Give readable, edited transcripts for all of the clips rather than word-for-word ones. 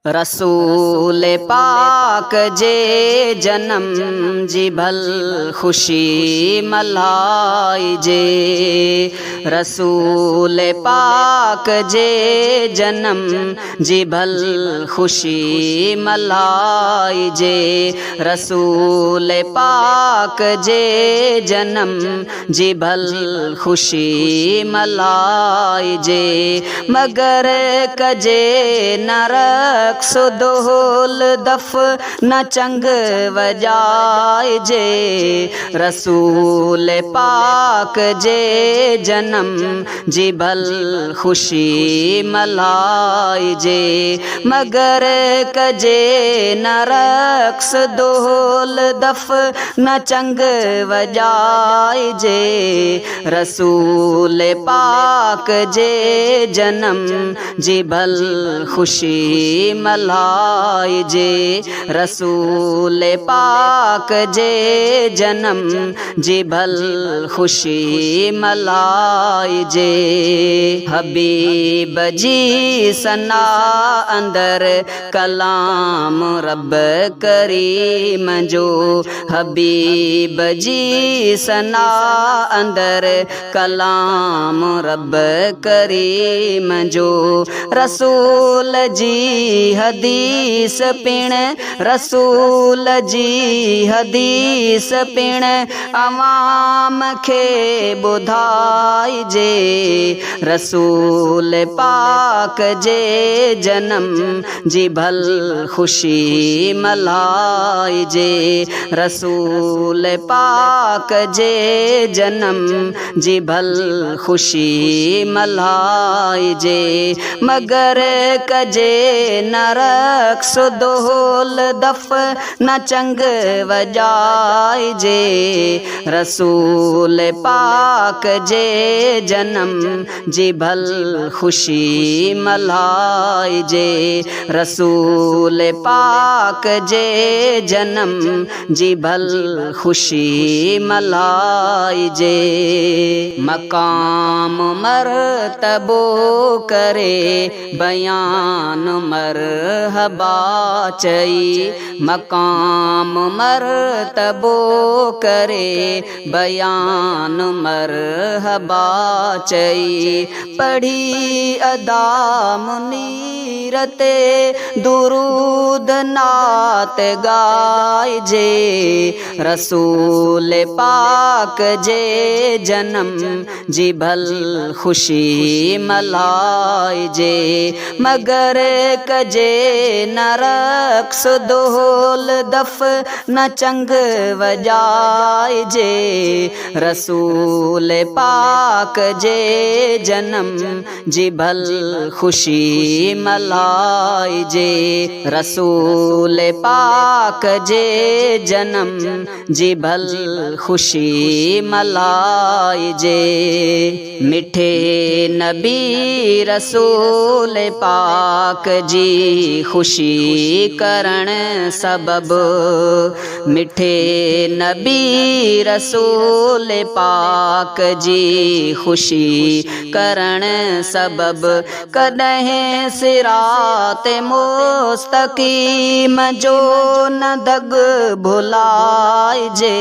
रसूल पाक जे जन्म जी भल खुशी मल्हाइजे। रसूल पाक जे जन्म जी भल खुशी मल्हाइजे। रसूल पाक जे जन्म जी भल खुशी मल्हाइजे। मगर कजे न रक्स दोल दफ न चंग वजाइजे। रसूल पाक जे जन्म जी भल खुशी मल्हाइजे। मगर कजे न रक्स दोल दफ न चंग वजाइजे। रसूल पाक जे जन्म जी भल खुशी मल्हाइजे। रसूल पाक जे जन्म जी भल खुशी मल्हाइजे। हबीब जी सना अंदर कलाम रब करीम जो। हबीब जी सना अंदर कलाम रब करीम जो। रसूल जी हदीस पिण रसूल जी हदीस पिण अवाम खे ॿुधाइजे। रसूल पाक जे जन्म जी भल खुशी मल्हाइजे। रसूल पाक जे जन्म जी भल खुशी मल्हाइजे। मगर कजे न रक्स दोल दफ न चंग वजाइजे। रसूल पाक जे जन्म जी भल खुशी मल्हाइजे। रसूल पाक जे जन्म जी भल खुशी मल्हाइजे। मकाम मरतबो करे बयान मरहबा चई। मकाम मरतबो करे बयान मरहबा चई। पढ़ी अदा मुनीरते दुरूद नात गाइजे। रसूल पाक जे जन्म जी भल खुशी मल्हाइजे। मगर कजे न रक्स दोल दफ न चंग वजाइजे। रसूल पाक जे जन्म जी भल खुशी मल्हाइजे। रसूल पाक जे जन्म जी भल खुशी मल्हाइजे। मिठे नबी रसूल पाक जी खुशी करण सबब। मिठे नबी रसूल पाक जी खुशी करण सबब। कॾहिं सिरात मुस्तकीम जो न दग भुलाइजे।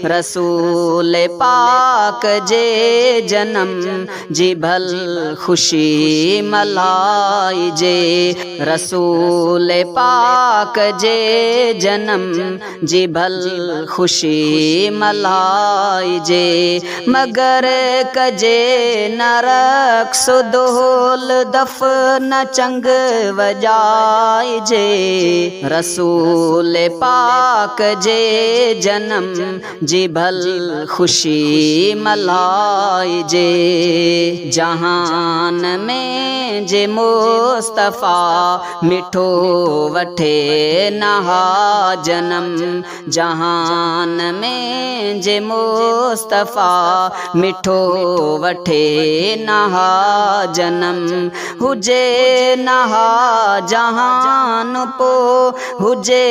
रसूल पाक जे जन्म जी भल खुशी मल्हाइजे। रसूल पाक जे जन्म जी भल खुशी मल्हाइजे। मगर कजे न रक्स दोल दफ न चंग वजाइजे। रसूल पाक जे जन्म जी भल खुशी मल्हाइजे। जहान में जे मुस्तफ़ा मिठो वठे नहा जन्म। जहान में जे मुस्तफ़ा मिठो वठे नहा जन्म। हुजे नहा जहान पो हुजे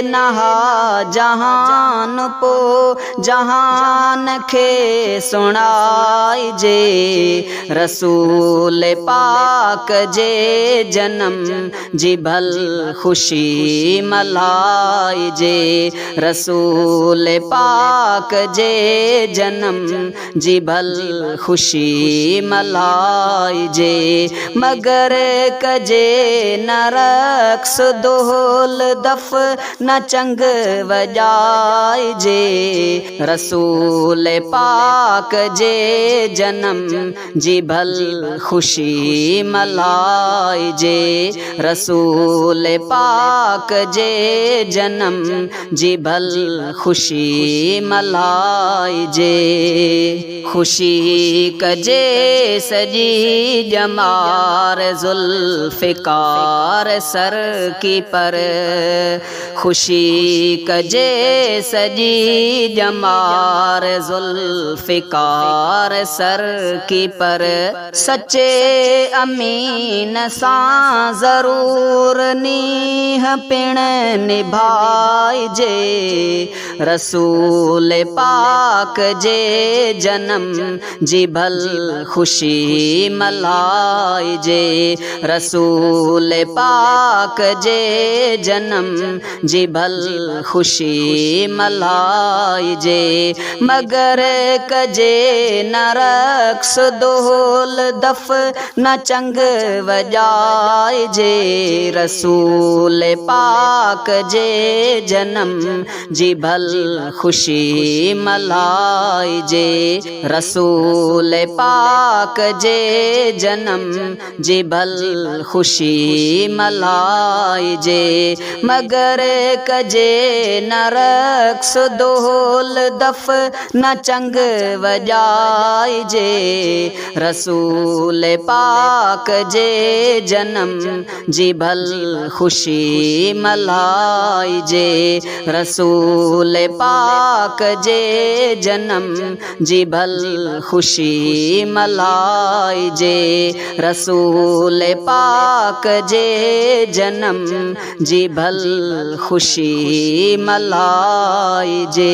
नहा जहान पो जहान खे सुणाइजे रसूल पाक जे जनम जी भल खुशी मल्हाइजे रसूल पाक जे जनम जी भल खुशी मल्हाइजे मगर कजे न रक्स दोल दफ न चंग वॼाइजे रसूल पाक जे जनम जी भल खुशी मल्हाइजे रसूल पाक जे जनम जी भल खुशी मल्हाइजे खुशी कजे सजी जमार जुल्फ़िकार सर की पर खुशी कजे सजी जमार जुल्फ़िकार सर की पर सच्चे अमीन सां ज़रूर नीह पिण निभाइजे रसूल पाक जे जनम जी भल खुशी मल्हाइजे रसूल पाक जे जनम जी भल खुशी मल्हाइजे मगर कजे न रक्स दोल दफ न चंग वॼाइजे रसूल पाक जे जनम जी भल खुशी मल्हाइजे रसूल पाक जे जनम जी भल खुशी मल्हाइजे मगर कजे न रक्स दोल दफ न चंग वॼाइजे रसूल पाक जे जनम जी भल खुशी मल्हाइजे रसूल पाक जे जनम जी भल खुशी मल्हाइजे रसूल पाक जे जनम जी भल खुशी मल्हाइजे।